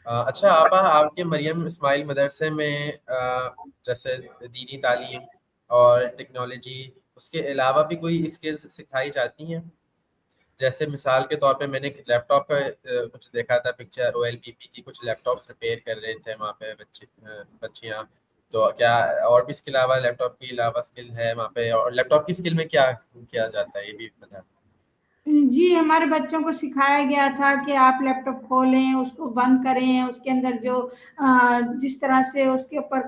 اچھا آپا، آپ کے مریم اسماعیل مدرسے میں جیسے دینی تعلیم اور ٹیکنالوجی، اس کے علاوہ بھی کوئی اسکلز سکھائی جاتی ہیں؟ جیسے مثال کے طور پہ میں نے لیپ ٹاپ کا کچھ دیکھا تھا پکچر، او ایل پی پی کی کچھ لیپ ٹاپس ریپیئر کر رہے تھے وہاں پہ بچیاں. تو کیا اور بھی اس کے علاوہ لیپ ٹاپ کے علاوہ اسکل ہے وہاں پہ؟ اور لیپ ٹاپ کی اسکل میں کیا کیا جاتا ہے یہ بھی بتا. جی ہمارے بچوں کو سکھایا گیا تھا کہ آپ لیپ ٹاپ کھولیں، اس کو بند کریں، اس کے اندر جو جس طرح سے اس کے اوپر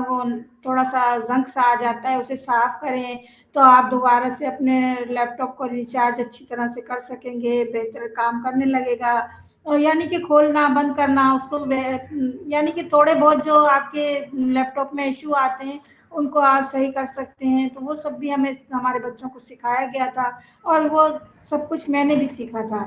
وہ تھوڑا سا زنگ سا آ جاتا ہے اسے صاف کریں تو آپ دوبارہ سے اپنے لیپ ٹاپ کو ریچارج اچھی طرح سے کر سکیں گے، بہتر کام کرنے لگے گا. اور یعنی کہ کھولنا بند کرنا اس کو، یعنی کہ تھوڑے بہت جو آپ کے لیپ ٹاپ میں ایشو آتے ہیں ان کو آپ صحیح کر سکتے ہیں، تو وہ سب بھی ہمیں ہمارے بچوں کو سکھایا گیا تھا. اور وہ سب کچھ میں نے بھی سیکھا تھا.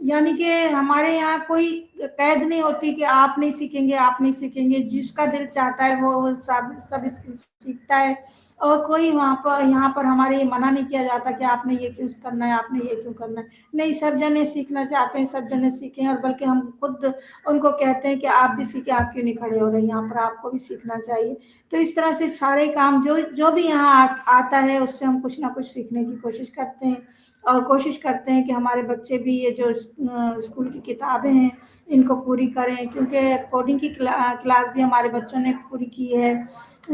یعنی کہ ہمارے یہاں کوئی قید نہیں ہوتی کہ آپ نہیں سیکھیں گے، آپ نہیں سیکھیں گے. جس کا دل چاہتا ہے وہ سب سیکھتا ہے. اور کوئی وہاں پر یہاں پر ہمارے یہ منع نہیں کیا جاتا کہ آپ نے یہ کیوں کرنا ہے، آپ نے یہ کیوں کرنا ہے. نہیں، سب جنے سیکھنا چاہتے ہیں، سب جنے سیکھیں. اور بلکہ ہم خود ان کو کہتے ہیں کہ آپ بھی سیکھیں، آپ کیوں نہیں کھڑے ہو رہے یہاں پر، آپ کو بھی سیکھنا چاہیے. تو اس طرح سے سارے کام جو بھی یہاں آتا ہے اس سے ہم کچھ نہ کچھ سیکھنے کی کوشش کرتے ہیں. اور کوشش کرتے ہیں کہ ہمارے بچے بھی یہ جو اسکول کی کتابیں ہیں ان کو پوری کریں، کیونکہ کوڈنگ کی کلاس بھی ہمارے بچوں نے پوری کی ہے.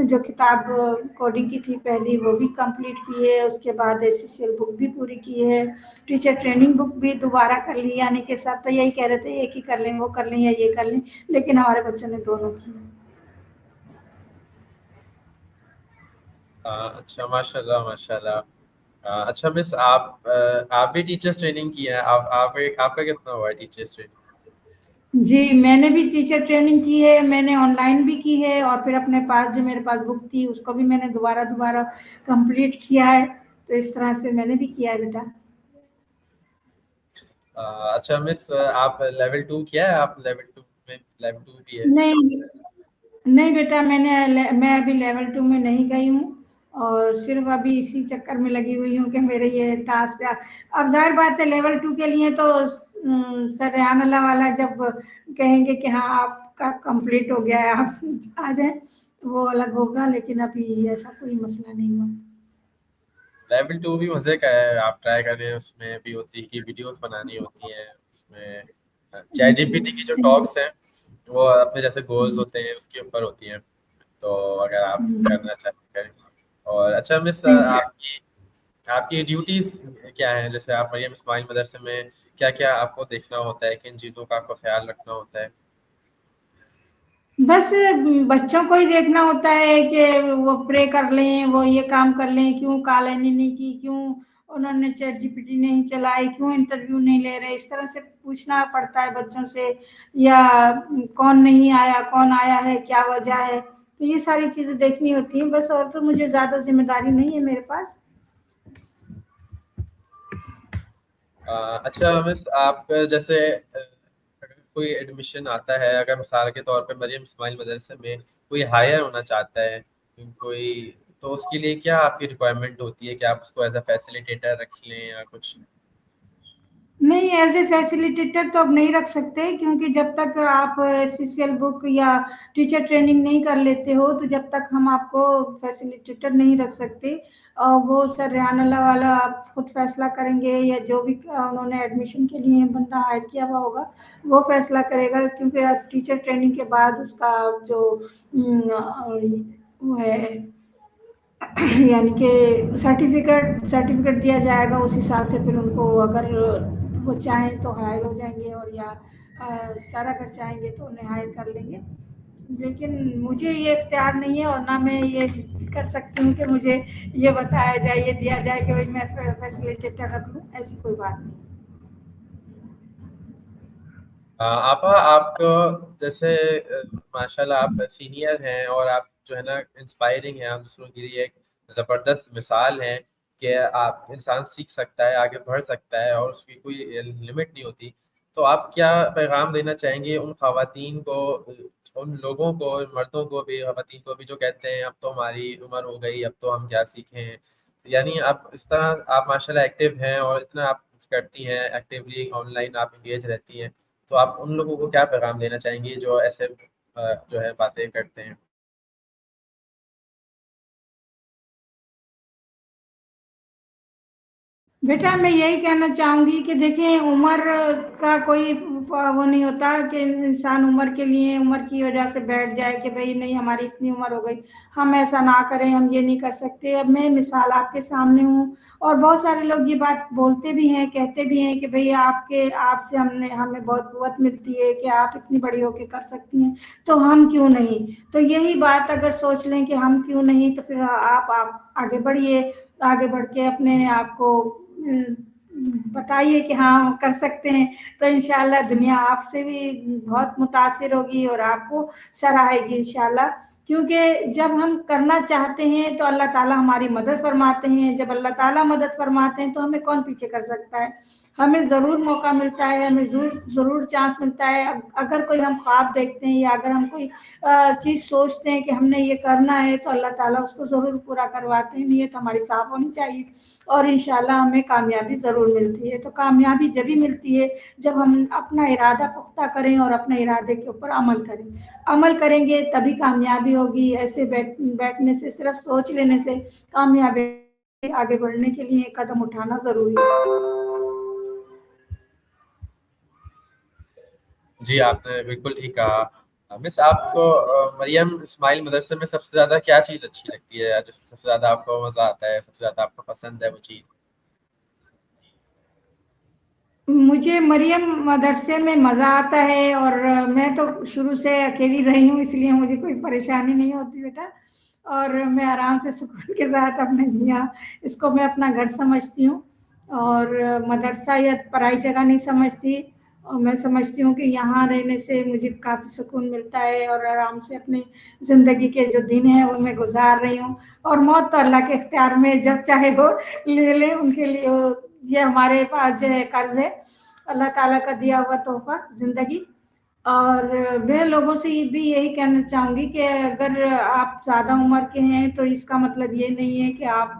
جو کتاب کوڈنگ کی تھی پہلی وہ بھی کمپلیٹ کی ہے، اس کے بعد SSL بک بھی پوری کی ہے، ٹیچر ٹریننگ بک بھی دوبارہ کر لی. یعنی کہ سب تو یہی کہہ رہے تھے ایک ہی کر لیں، وہ کر لیں یا یہ کر لیں، لیکن ہمارے بچوں نے دونوں کی. اچھا، ماشاء اللہ ماشاء اللہ. اچھا مس، آپ بھی ٹیچرس ٹریننگ کی ہے؟ آپ کا کتنا ہوا ہے ٹیچرس ٹریننگ؟ جی میں نے بھی ٹیچر ٹریننگ کی ہے، میں نے آن لائن بھی کی ہے، اور پھر اپنے پاس جو میرے پاس بک تھی اس کو بھی میں نے دوبارہ کمپلیٹ کیا ہے. تو اس طرح سے میں نے بھی کیا ہے بیٹا. اچھا مس، آپ لیول 2 کیا ہے؟ آپ لیول 2 میں لیول 2 بھی ہے؟ نہیں نہیں بیٹا، میں ابھی لیول 2 میں نہیں گئی ہوں، اور صرف ابھی اسی چکر میں لگی ہوئی ہوں کہ میرے یہ ٹاسک. اب ظاہر بات ہے لیول 2 کے لیے تو سر ریحان اللہ والا جب کہیں گے کہ ہاں آپ کا کمپلیٹ ہو گیا ہے آپ آ جائیں تو وہ الگ ہوگا، لیکن ابھی ایسا کوئی مسئلہ نہیں ہوا. لیول 2 بھی مزے کا ہے، آپ ٹرائی کریں. اس میں بھی ہوتی ہے کہ ویڈیوز بنانی ہوتی ہیں. اس میں چیٹ جی پی ٹی کی جو ٹاکس ہیں وہ اپنے جیسے گولز ہوتے ہیں اس کے اوپر ہوتی ہیں. تو اگر آپ کرنا چاہیں کریں. اور اچھا مس، آپ کی ڈیوٹیز کیا ہیں؟ جیسے آپ مریم اسماعیل مدرسے میں کیا کیا آپ کو دیکھنا ہوتا ہے، کن چیزوں کا آپ کو خیال رکھنا ہوتا ہے؟ بس بچوں کو ہی دیکھنا ہوتا ہے کہ وہ پرے کر لیں، وہ یہ کام کر لیں، کیوں کالینی نہیں کی، کیوں انہوں نے چیٹ جی پی ٹی نہیں چلائی، کیوں انٹرویو نہیں لے رہے. اس طرح سے پوچھنا پڑتا ہے بچوں سے، یا کون نہیں آیا، کون آیا ہے، کیا وجہ ہے. تو یہ ساری چیزیں دیکھنی ہوتی ہیں بس، اور تو مجھے زیادہ ذمہ داری نہیں ہے میرے پاس. اچھا مس، آپ جیسے اگر کوئی ایڈمیشن آتا ہے، اگر مثال کے طور پہ مریم اسماعیل مدرسے میں کوئی ہائر ہونا چاہتا ہے کوئی، تو اس کے لیے کیا آپ کی ریکوائرمنٹ ہوتی ہے کہ آپ اس کو ایز اے فیسیلیٹیٹر رکھ لیں یا کچھ؟ نہیں، ایز اے فیسیلیٹیٹر تو اب نہیں رکھ سکتے، کیونکہ جب تک آپ SSL بک یا ٹیچر ٹریننگ نہیں کر لیتے ہو تو جب تک ہم آپ کو فیسیلیٹیٹر نہیں رکھ سکتے. اور وہ سر ریحان اللہ والا آپ خود فیصلہ کریں گے، یا جو بھی انہوں نے ایڈمیشن کے لیے بندہ ہائر کیا ہوا ہوگا وہ فیصلہ کرے گا. کیونکہ ٹیچر ٹریننگ کے بعد اس کا جو وہ ہے یعنی کہ سرٹیفکیٹ دیا جائے گا، اس حساب سے پھر ان کو اگر وہ چاہیں تو ہائر ہو جائیں گے، اور یا سر اگر چاہیں گے تو انہیں ہائر کر لیں گے. لیکن مجھے یہ اختیار نہیں ہے، اور نہ میں یہ کر سکتی ہوں کہ مجھے یہ بتایا جائے، یہ دیا جائے کہ بھائی میں فیسیلیٹیٹر رکھ لوں. ایسی کوئی بات نہیں. آپا، آپ کو جیسے ماشاء اللہ آپ سینئر ہیں اور آپ جو ہے نا انسپائرنگ ہیں، آپ دوسروں کے لیے ایک زبردست مثال ہیں کہ آپ انسان سیکھ سکتا ہے، آگے بڑھ سکتا ہے، اور اس کی کوئی لمٹ نہیں ہوتی. تو آپ کیا پیغام دینا چاہیں گے ان خواتین کو، ان لوگوں کو، ان مردوں کو بھی، خواتین کو بھی، جو کہتے ہیں اب تو ہماری عمر ہو گئی، اب تو ہم کیا سیکھیں؟ یعنی آپ اس طرح، آپ ماشاء اللہ ایکٹیو ہیں اور اتنا آپ کرتی ہیں ایکٹیولی، آن لائن آپ انگیج رہتی ہیں. تو آپ ان لوگوں کو کیا پیغام دینا چاہیں گے جو ایسے جو ہے باتیں کرتے ہیں؟ बेटा मैं यही कहना चाहूँगी कि देखें उम्र का कोई वो नहीं होता कि इंसान उम्र के लिए उम्र की वजह से बैठ जाए कि भाई नहीं हमारी इतनी उम्र हो गई, हम ऐसा ना करें, हम ये नहीं कर सकते। अब मैं मिसाल आपके सामने हूँ और बहुत सारे लोग ये बात बोलते भी हैं, कहते भी हैं कि भाई आपसे हमें बहुत कुव्वत मिलती है कि आप इतनी बड़ी होके कर सकती हैं, तो हम क्यों नहीं। तो यही बात अगर सोच लें कि हम क्यों नहीं, तो फिर आप आगे बढ़िए, आगे बढ़ के अपने आप को बताइए कि हाँ हम कर सकते हैं। तो इंशाल्लाह दुनिया आपसे भी बहुत मुतासिर होगी और आपको सराहेगी इंशाल्लाह, क्योंकि जब हम करना चाहते हैं तो अल्लाह ताला हमारी मदद फरमाते हैं। जब अल्लाह ताला मदद फरमाते हैं तो हमें कौन पीछे कर सकता है। हमें ज़रूर मौका मिलता है, हमें ज़रूर चांस मिलता है। अगर कोई हम ख्वाब देखते हैं या अगर हम कोई चीज़ सोचते हैं कि हमने ये करना है, तो अल्लाह ताला उसको ज़रूर पूरा करवाते हैं। नीयत हमारी साफ होनी चाहिए और इंशाल्लाह हमें कामयाबी ज़रूर मिलती है। तो कामयाबी जब ही मिलती है जब हम अपना इरादा पुख्ता करें और अपने इरादे के ऊपर अमल करें। अमल करेंगे तभी कामयाबी होगी। ऐसे बैठने से, सिर्फ सोच लेने से कामयाबी, आगे बढ़ने के लिए कदम उठाना ज़रूरी है। जी, आपने बिल्कुल ठीक कहा। मिस, आपको मरियम इस्माइल मदरसे में सबसे ज़्यादा क्या चीज़ अच्छी लगती है, या जो सबसे ज़्यादा आपको मज़ा आता है, सबसे ज़्यादा आपको पसंद है वो चीज़? मुझे मरियम मदरसे में मज़ा आता है और मैं तो शुरू से अकेली रही हूँ, इसलिए मुझे कोई परेशानी नहीं होती बेटा। और मैं आराम से सुकून के साथ अपने यहाँ इसको मैं अपना घर समझती हूँ और मदरसा या पराई जगह नहीं समझती। और मैं समझती हूँ कि यहाँ रहने से मुझे काफ़ी सुकून मिलता है और आराम से अपनी ज़िंदगी के जो दिन हैं वो मैं गुजार रही हूँ। और मौत तो अल्लाह के इख्तियार में, जब चाहे वो ले लें, उनके लिए ये हमारे पास जो है कर्ज है, अल्लाह ताला का दिया हुआ तोहफा ज़िंदगी। और मैं लोगों से ये भी यही कहना चाहूँगी कि अगर आप ज़्यादा उम्र के हैं तो इसका मतलब ये नहीं है कि आप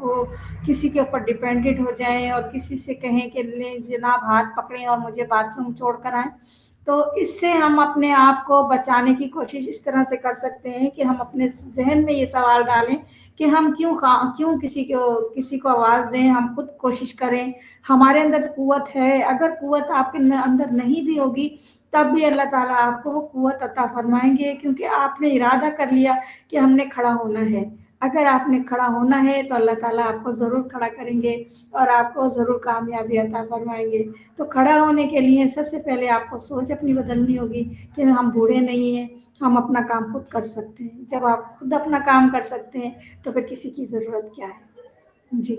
किसी के ऊपर डिपेंडेंट हो जाएं और किसी से कहें कि ले जनाब हाथ पकड़ें और मुझे बाथरूम छोड़ कर आएँ। तो इससे हम अपने आप को बचाने की कोशिश इस तरह से कर सकते हैं कि हम अपने ज़हन में ये सवाल डालें कि हम क्यों किसी को आवाज़ दें, हम खुद कोशिश करें। हमारे अंदर कुव्वत है, अगर कुव्वत आपके अंदर नहीं भी होगी तब भी अल्लाह ताला आपको वो कुव्वत अता फरमाएंगे, क्योंकि आपने इरादा कर लिया कि हमने खड़ा होना है। अगर आपने खड़ा होना है तो अल्लाह ताला आपको ज़रूर खड़ा करेंगे और आपको ज़रूर कामयाबी अता फरमाएंगे। तो खड़ा होने के लिए सबसे पहले आपको सोच अपनी बदलनी होगी कि हम बूढ़े नहीं हैं, हम अपना काम खुद कर सकते हैं। जब आप खुद अपना काम कर सकते हैं तो फिर किसी की ज़रूरत क्या है। जी।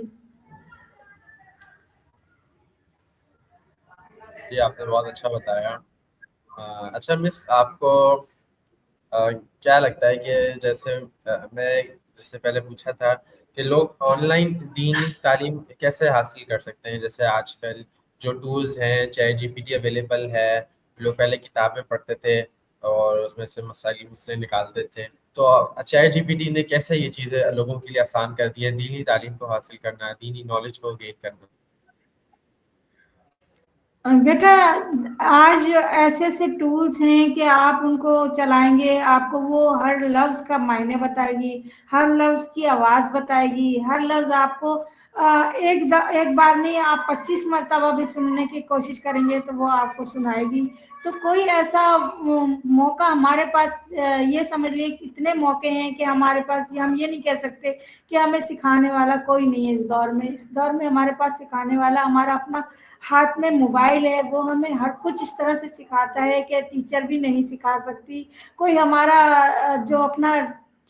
जी, आपने बहुत अच्छा बताया। अच्छा मिस, आपको क्या लगता है कि जैसे मैं जैसे पहले पूछा था कि लोग ऑनलाइन दीनी तालीम कैसे हासिल कर सकते हैं? जैसे आजकल जो टूल्स हैं, चैट जीपीटी अवेलेबल है, लोग पहले किताबें पढ़ते थे और उसमें से मसाइल मसले निकालते थे। तो चैट जीपीटी ने कैसे ये चीज़ें लोगों के लिए आसान कर दी है, दीनी तालीम को हासिल करना, दीनी नॉलेज को गेन करना? बेटा आज ऐसे ऐसे टूल्स हैं कि आप उनको चलाएंगे, आपको वो हर लफ्ज का मायने बताएगी, हर लफ्ज की आवाज बताएगी, हर लफ्ज आपको एक बार नहीं, आप 25 मरतबा भी सुनने की कोशिश करेंगे तो वो आपको सुनाएगी। तो कोई ऐसा मौका हमारे पास, ये समझ लिए इतने मौके हैं कि हमारे पास, हम ये नहीं कह सकते कि हमें सिखाने वाला कोई नहीं है इस दौर में। इस दौर में हमारे पास सिखाने वाला हमारा अपना हाथ में मोबाइल है, वो हमें हर कुछ इस तरह से सिखाता है कि टीचर भी नहीं सिखा सकती। कोई हमारा जो अपना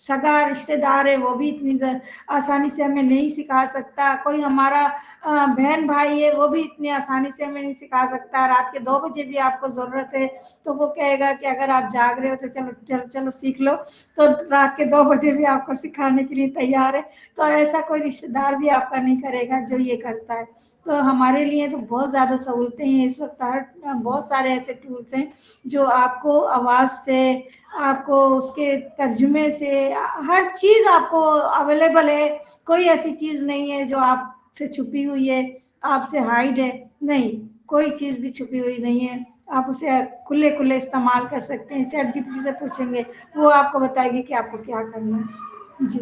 सगा रिश्तेदार है वो भी इतनी आसानी से हमें नहीं सिखा सकता। कोई हमारा बहन भाई है वो भी इतनी आसानी से हमें नहीं सिखा सकता। रात के 2 बजे भी आपको ज़रूरत है तो वो कहेगा कि अगर आप जाग रहे हो तो चलो चलो चलो सीख लो, तो रात के 2 बजे भी आपको सिखाने के लिए तैयार है। तो ऐसा कोई रिश्तेदार भी आपका नहीं करेगा जो ये करता है। तो हमारे लिए तो बहुत ज़्यादा सहूलतें हैं इस वक्त। बहुत सारे ऐसे टूल्स हैं जो आपको आवाज़ से, आपको उसके तर्जुमे से, हर चीज़ आपको अवेलेबल है। कोई ऐसी चीज़ नहीं है जो आपसे छुपी हुई है, आपसे हाइड है, नहीं, कोई चीज़ भी छुपी हुई नहीं है। आप उसे खुले-खुले इस्तेमाल कर सकते हैं, चैट जीपीटी से पूछेंगे, वो आपको बताएगी कि आपको क्या करना है। जी।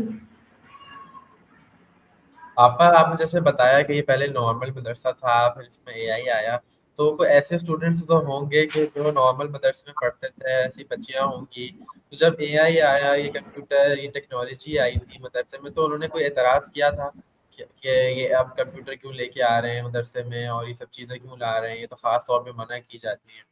आपा आपने जैसे बताया कि ये पहले नॉर्मल मदरसा था, फिर इसमें एआई आया, तो कोई ऐसे स्टूडेंट्स तो होंगे कि जो नॉर्मल मदरसे में पढ़ते थे, ऐसी बच्चियां होंगी, तो जब एआई आया, ये कंप्यूटर, ये टेक्नोलॉजी आई थी मदरसे में, तो उन्होंने कोई एतराज़ किया था कि ये अब कंप्यूटर क्यों लेके आ रहे हैं मदरसे में और ये सब चीज़ें क्यों ला रहे हैं, ये तो ख़ास तौर पे मना की जाती हैं।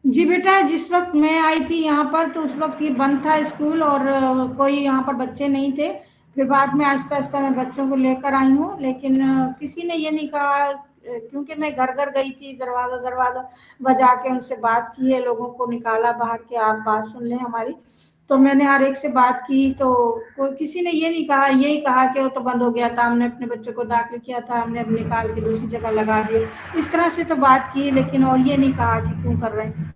जी बेटा, जिस वक़्त मैं आई थी यहाँ पर तो उस वक़्त ये बंद था स्कूल और कोई यहाँ पर बच्चे नहीं थे। फिर बाद में आहिस्ता-आहिस्ता मैं बच्चों को लेकर आई हूँ, लेकिन किसी ने ये नहीं कहा क्योंकि मैं घर-घर गई थी, दरवाज़ा-दरवाज़ा बजा के उनसे बात की है, लोगों को निकाला बाहर कि आप बात सुन लें हमारी। तो मैंने हर एक से बात की तो कोई किसी ने ये नहीं कहा, यही कहा कि वो तो बंद हो गया था, हमने अपने बच्चे को दाखिल किया था, हमने अब निकाल के दूसरी जगह लगा दिया। इस तरह से तो बात की लेकिन और ये नहीं कहा कि क्यों कर रहे हैं।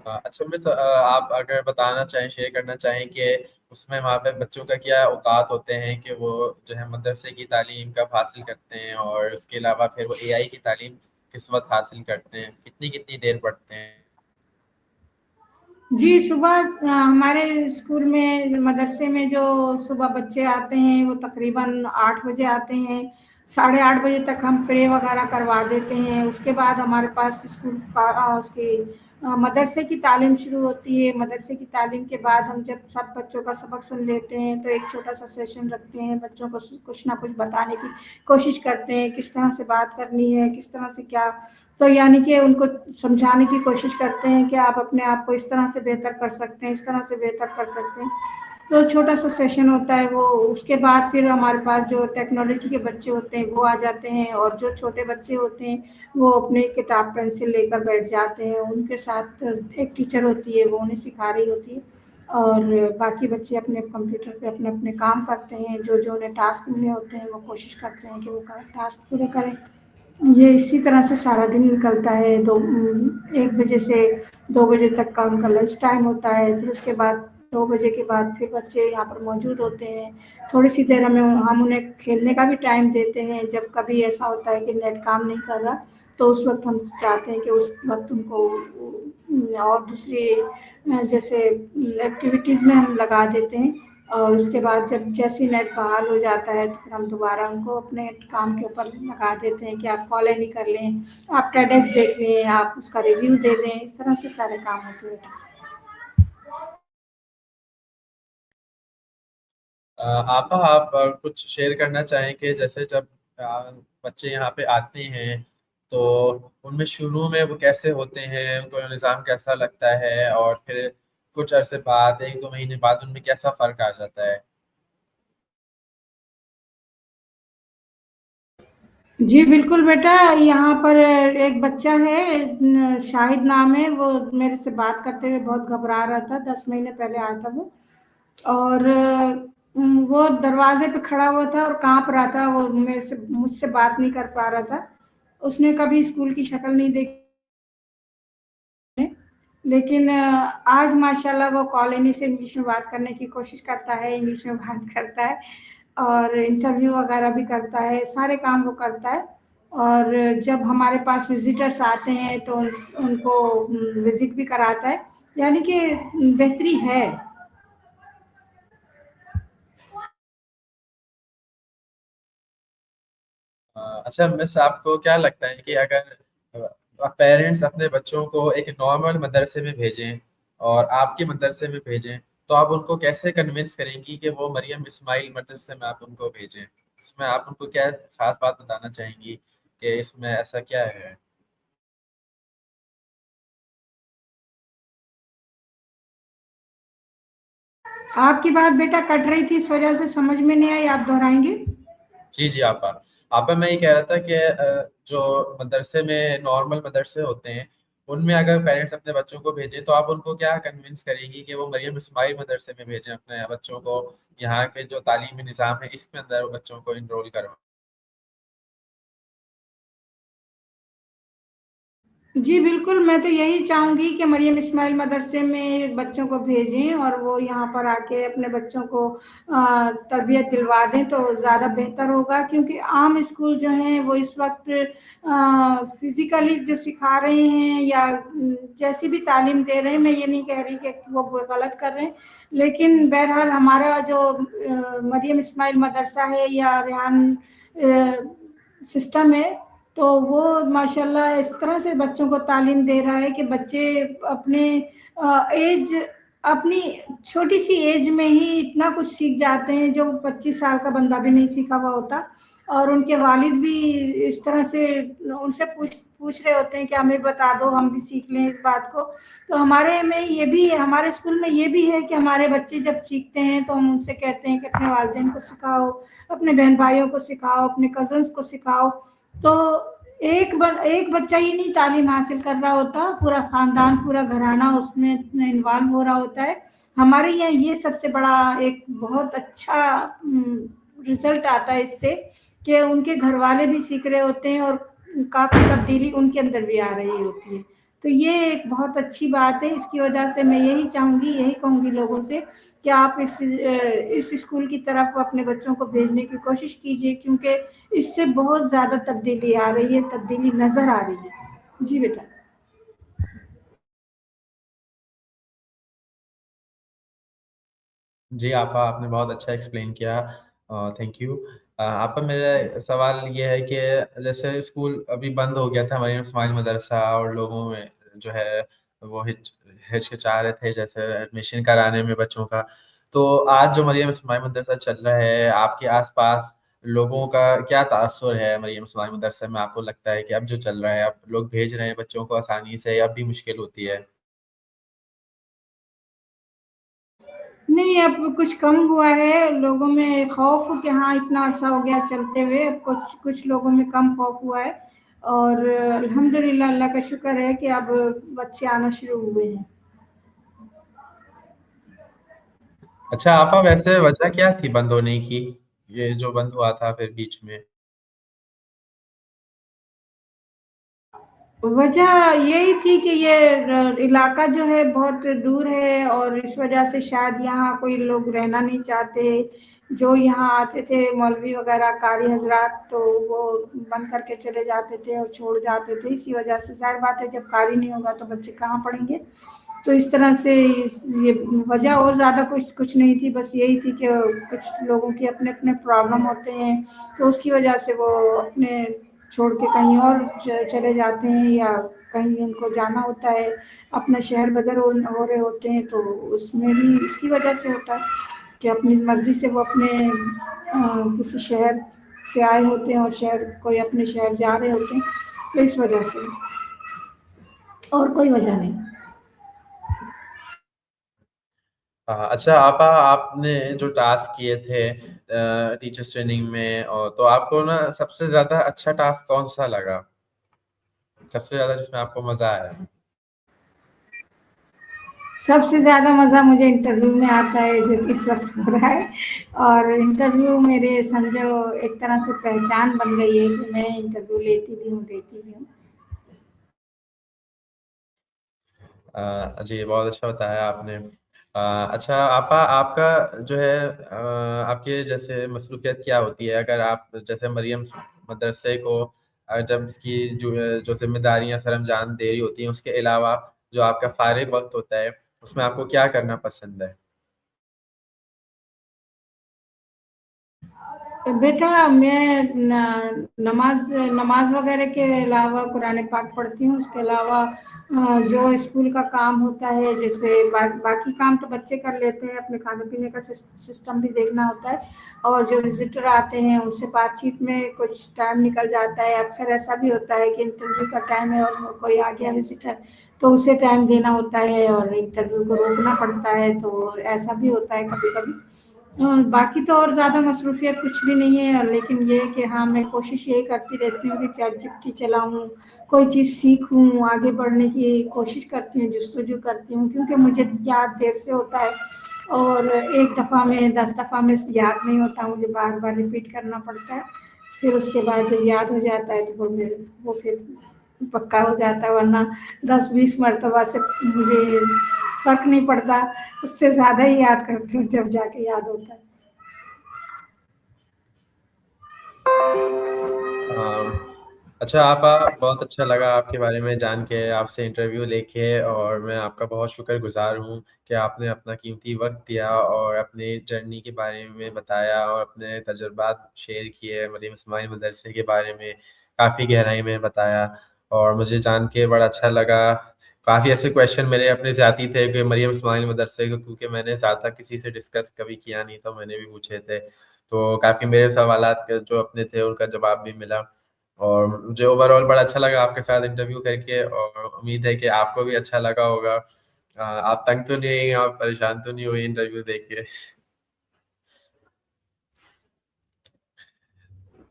अच्छा मिस, आप अगर बताना चाहें, शेयर करना चाहें कि उसमें वहाँ पे बच्चों का क्या औकात होते हैं कि वो जो है मदरसे की तालीम कब हासिल करते हैं और उसके अलावा फिर वो एआई की तालीम किस वक्त हासिल करते हैं, कितनी कितनी देर पढ़ते हैं? जी, सुबह हमारे स्कूल में मदरसे में जो सुबह बच्चे आते हैं वो तकरीबन 8 बजे आते हैं। 8:30 बजे तक हम प्रे वगैरह करवा देते हैं। उसके बाद हमारे पास स्कूल का उसकी मदरसे की तालीम शुरू होती है। मदरसे की तालीम के बाद हम जब सब बच्चों का सबक सुन लेते हैं तो एक छोटा-सा सेशन रखते हैं। बच्चों को कुछ ना कुछ बताने की कोशिश करते हैं, किस तरह से बात करनी है, किस तरह से क्या तो यानी कि उनको समझाने की कोशिश करते हैं कि आप अपने आप को इस तरह से बेहतर कर सकते हैं, इस तरह से बेहतर कर सकते हैं। तो छोटा-सा सेशन होता है वो, उसके बाद फिर हमारे पास जो टेक्नोलॉजी के बच्चे होते हैं वो आ जाते हैं और जो छोटे बच्चे होते हैं वो अपनी किताब पेंसिल लेकर बैठ जाते हैं। उनके साथ एक टीचर होती है वो उन्हें सिखा रही होती है और बाकी बच्चे अपने कंप्यूटर पे अपने-अपने काम करते हैं। जो-जो उन्हें टास्क मिले होते हैं वो कोशिश करते हैं कि वो टास्क पूरे करें। ये इसी तरह से सारा दिन निकलता है 1 बजे से 2 बजे तक का उनका लंच टाइम होता है। फिर उसके बाद 2 बजे के बाद फिर बच्चे यहाँ पर मौजूद होते हैं। थोड़ी-सी देर हम उन्हें खेलने का भी टाइम देते हैं। जब कभी ऐसा होता है कि नेट काम नहीं कर रहा, तो उस वक़्त हम चाहते हैं कि उस वक़्त उनको और दूसरी जैसे एक्टिविटीज़ में हम लगा देते हैं और उसके बाद जब जैसे ही नेट बहाल हो जाता है तो फिर हम दोबारा उनको अपने काम के ऊपर लगा देते हैं कि आप कॉल-इन कर लें, आप टेडएक्स देख लें, आप उसका रिव्यू दे दें, इस तरह से सारे काम होते हैं। आपा आप कुछ शेयर करना चाहें कि जैसे जब बच्चे यहाँ पे आते हैं तो उनमें शुरू में वो कैसे होते हैं, उनको निज़ाम कैसा लगता है और फिर कुछ अरसे बाद, 1-2 महीने बाद उनमें कैसा फ़र्क आ जाता है? जी, बिल्कुल बेटा, यहाँ पर एक बच्चा है शाहिद नाम है, वो मेरे से बात करते हुए बहुत घबरा रहा था, 10 महीने पहले आया था वो और वो दरवाज़े पे खड़ा हुआ था और काँप रहा था, वो मुझसे बात नहीं कर पा रहा था। उसने कभी स्कूल की शक्ल नहीं देखी है, लेकिन आज माशाल्लाह वो कॉलोनी से इंग्लिश में बात करने की कोशिश करता है, इंग्लिश में बात करता है और इंटरव्यू वगैरह भी करता है, सारे काम वो करता है और जब हमारे पास विज़िटर्स आते हैं तो उनको विज़िट भी कराता है, यानी कि बेहतरी है। अच्छा मिस, आपको क्या लगता है कि अगर पेरेंट्स अपने बच्चों को एक नॉर्मल मदरसे में भेजें और आपके मदरसे में भेजें, तो आप उनको कैसे कन्विंस करेंगी कि वो मरियम इस्माइल मदरसे में आप उनको भेजें? इसमें आप उनको क्या खास बात बताना चाहेंगी कि इसमें ऐसा क्या है? आपकी बात बेटा कट रही थी, इस वजह से समझ में नहीं आई, आप दोहराएँगे? जी जी आपा, आपा मैं ये कह रहा था कि जो मदरसे में नॉर्मल मदरसे होते हैं उनमें अगर पेरेंट्स अपने बच्चों को भेजें तो आप उनको क्या कन्विंस करेंगी कि वो मरियम इस्माइल मदरसे में भेजें अपने बच्चों को, यहाँ के जो तालीमी निज़ाम है इसके अंदर बच्चों को इनरोल करवाएं? जी, बिल्कुल, मैं तो यही चाहूँगी कि मरियम इस्माइल मदरसे में बच्चों को भेजें और वो यहाँ पर आके अपने बच्चों को तरबियत दिलवा दें तो ज़्यादा बेहतर होगा, क्योंकि आम स्कूल जो हैं वो इस वक़्त फ़िज़िकली जो सिखा रहे हैं या जैसी भी तालीम दे रहे हैं, मैं ये नहीं कह रही कि वो गलत कर रहे हैं, लेकिन बहरहाल हमारा जो मरियम इस्माइल मदरसा है या रेहान सिस्टम है, तो वो माशाल्लाह इस तरह से बच्चों को तालीम दे रहा है कि बच्चे अपने एज अपनी छोटी सी एज में ही इतना कुछ सीख जाते हैं जो 25 साल का बंदा भी नहीं सीखा हुआ होता। और उनके वालिद भी इस तरह से उनसे पूछ रहे होते हैं कि हमें बता दो, हम भी सीख लें इस बात को। तो हमारे में ये भी है, हमारे स्कूल में ये भी है कि हमारे बच्चे जब सीखते हैं तो हम उनसे कहते हैं कि अपने वालिदैन को सिखाओ, अपने बहन भाइयों को सिखाओ, अपने कजन्स को सिखाओ। तो एक बच्चा ही नहीं तालीम हासिल कर रहा होता, पूरा खानदान, पूरा घराना उसमें इन्वॉल्व हो रहा होता है। हमारे यहाँ ये सबसे बड़ा एक बहुत अच्छा रिजल्ट आता है इससे कि उनके घर वाले भी सीख रहे होते हैं और काफ़ी तब्दीली उनके अंदर भी आ रही होती है। तो ये एक बहुत अच्छी बात है। इसकी वजह से मैं यही चाहूँगी, यही कहूँगी लोगों से कि आप इस स्कूल की तरफ अपने बच्चों को भेजने की कोशिश कीजिए, क्योंकि इससे बहुत ज़्यादा तब्दीली आ रही है, तब्दीली नज़र आ रही है। जी बेटा। जी, आपा आपने बहुत अच्छा एक्सप्लेन किया, थैंक यू। आपा मेरा सवाल ये है कि जैसे स्कूल अभी बंद हो गया था मरियम इस्माइल मदरसा और लोगों में जो है वो हिचकिचा रहे थे जैसे एडमिशन कराने में बच्चों का। तो आज जो मरियम इस्माइल मदरसा चल रहा है, आपके आस-पास लोगों का क्या तासुर है मरियम इस्माइल मदरसा में? आपको लगता है कि अब जो चल रहा है, अब लोग भेज रहे हैं बच्चों को आसानी से या अब भी मुश्किल होती है? नहीं, अब कुछ कम हुआ है लोगों में खौफ कि हाँ इतना अरसा हो गया चलते हुए, अब कुछ कुछ लोगों में कम खौफ हुआ है। और अल्हम्दुलिल्लाह, अल्लाह का शुक्र है कि अब बच्चे आना शुरू हुए हैं। अच्छा आपा, वैसे वजह क्या थी बंद होने की? ये जो बंद हुआ था फिर बीच में? वजह यही थी कि ये इलाका जो है बहुत दूर है और इस वजह से शायद यहाँ कोई लोग रहना नहीं चाहते। जो यहाँ आते थे मौलवी वगैरह कारी हजरात, तो वो बंद करके चले जाते थे और छोड़ जाते थे। इसी वजह से ज़ाहिर बात है, जब कारी नहीं होगा तो बच्चे कहाँ पढ़ेंगे। तो इस तरह से ये वजह और ज़्यादा कुछ कुछ नहीं थी, बस यही थी कि कुछ लोगों के अपने अपने प्रॉब्लम होते हैं, तो उसकी वजह से वो अपने छोड़ के कहीं और चले जाते हैं या कहीं उनको जाना होता है, अपना शहर बदल हो रहे होते हैं, तो उसमें भी इसकी वजह से होता है कि अपनी मर्ज़ी से वो अपने किसी शहर से आए होते हैं और शहर कोई अपने शहर जा रहे होते हैं, तो इस वजह से, और कोई वजह नहीं। अच्छा आपा, आपने जो टास्क किए थे टीचर्स ट्रेनिंग में, और तो आपको ना सबसे ज़्यादा अच्छा टास्क कौन-सा लगा? सबसे ज़्यादा जिसमें आपको मज़ा आया? सबसे ज़्यादा मज़ा मुझे इंटरव्यू में आता है, जो कि इस वक़्त हो रहा है। और इंटरव्यू मेरे समझो एक तरह से पहचान बन गई है कि मैं इंटरव्यू लेती भी हूँ, देती भी हूँ। जी, बहुत अच्छा बताया आपने। अच्छा आपा, आपका जो है आपके जैसे मसरूफ़ियत क्या होती है? अगर आप जैसे मरियम मदरसे को जब उसकी जो ज़िम्मेदारियाँ सरअंजाम दे रही होती हैं, उसके अलावा जो आपका फ़ारिग वक़्त होता है, उसमें आपको क्या करना पसंद है? बेटा, मैं नमाज नमाज वगैरह के अलावा कुरान पाक पढ़ती हूँ। उसके अलावा जो स्कूल का काम होता है, जैसे बाकी काम तो बच्चे कर लेते हैं, अपने खाने पीने का सिस्टम भी देखना होता है। और जो विजिटर आते हैं उनसे बातचीत में कुछ टाइम निकल जाता है। अक्सर ऐसा भी होता है कि इंटरव्यू का टाइम है और कोई आ गया विजिटर, तो उसे टाइम देना होता है और इंटरव्यू को रोकना पड़ता है, तो ऐसा भी होता है कभी कभी। बाकी तो और ज़्यादा मसरूफ़ियत कुछ भी नहीं है, लेकिन ये है कि हाँ, मैं कोशिश यही करती रहती हूँ कि चैटजीपीटी चलाऊँ, कोई चीज़ सीखूँ, आगे बढ़ने की कोशिश करती हूँ, जस्तजू करती हूँ, क्योंकि मुझे याद देर से होता है और एक दफ़ा में 10 दफ़ा में याद नहीं होता, मुझे बार-बार रिपीट करना पड़ता है। फिर उसके बाद जब याद हो जाता है तो वो फिर पक्का हो जाता, वरना 10-20 मरतबा से मुझे फ़र्क नहीं पड़ता, उससे ज़्यादा ही याद करती हूँ जब जाके याद होता है। अच्छा आपा, बहुत अच्छा लगा आपके बारे में जान के, आपसे इंटरव्यू लेके, और मैं आपका बहुत शुक्रगुज़ार हूँ कि आपने अपना कीमती वक़्त दिया और अपनी जर्नी के बारे में बताया और अपने तजुर्बात शेयर किए, मरीम इस्माइल मदरसे के बारे में काफ़ी गहराई में बताया और मुझे जान के बड़ा अच्छा लगा। काफ़ी ऐसे क्वेश्चन मेरे अपने ज़ाती थे कि मरीम इस्माइल मदरसे को, क्योंकि मैंने ज़्यादा किसी से डिस्कस कभी किया नहीं, तो मैंने भी पूछे थे। तो काफ़ी मेरे सवालात के जो अपने थे उनका जवाब भी मिला और मुझे ओवरऑल बड़ा अच्छा लगा आपके साथ इंटरव्यू करके और उम्मीद है कि आपको भी अच्छा लगा होगा। आप तंग तो नहीं हुई, आप परेशान तो नहीं हुई इंटरव्यू देख के?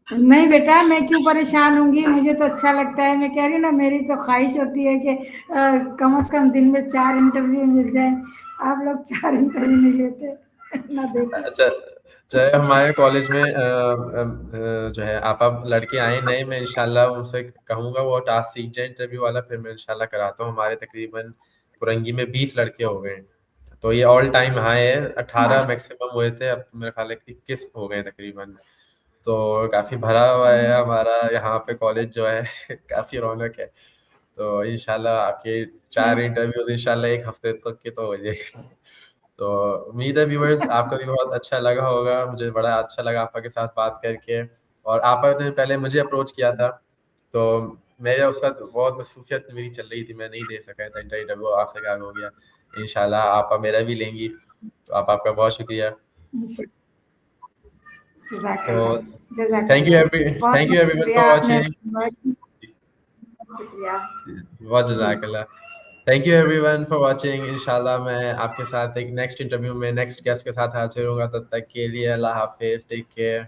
नहीं बेटा, मैं क्यों परेशान होंगी, मुझे तो अच्छा लगता है। मैं कह रही हूँ ना, मेरी तो ख्वाहिश होती है कि कम से कम दिन में 4 इंटरव्यू मिल जाएँ। आप लोग 4 इंटरव्यू नहीं लेते, ना देते। अच्छा, चाहे हमारे कॉलेज में जो है आप लड़के आए नए, मैं इंशाल्लाह उनसे कहूँगा वो टास्क सीख जाए इंटरव्यू वाला, फिर मैं इंशाल्लाह कराता हूँ। हमारे तकरीबन कुरंगी में 20 लड़के हो गए, तो ये ऑल टाइम हाई है। 18 माशा मैक्सिमम हुए थे, अब मेरे ख्याल है 21 हो गए तकरीबन। तो काफ़ी भरा हुआ है हमारा यहाँ पे कॉलेज जो है काफ़ी रौनक है। तो इंशाल्लाह आपके 4 इंटरव्यूज़ इंशाल्लाह 1 हफ्ते तक के तो हो जाएगी। तो उम्मीद है व्यूअर्स आपको भी बहुत अच्छा लगा होगा। मुझे बड़ा अच्छा लगा आपा के साथ बात करके और आपा ने पहले मुझे अप्रोच किया था, तो मेरे उस वक़्त बहुत मसरूफ़ियत मेरी चल रही थी, मैं नहीं दे सका था इंटरव्यू, आखिरकार हो गया। इंशाल्लाह आपा मेरा भी लेंगी, तो आपका बहुत शुक्रिया। तो जज़ाकल्लाह, जज़ाकल्लाह। थैंक बहुत-बहुत यू एवरीवन शुक्रिया फॉर आपने वाचिंग। इनवाइट किया, शुक्रिया। बहुत जज़ाकल्लाह। Thank you everyone for watching. इंशाल्लाह मैं आपके साथ एक नेक्स्ट इंटरव्यू में नेक्स्ट गेस्ट के साथ हाज़िर होऊँगा, तब तक के लिए अल्लाह हाफ़िज़, टेक केयर।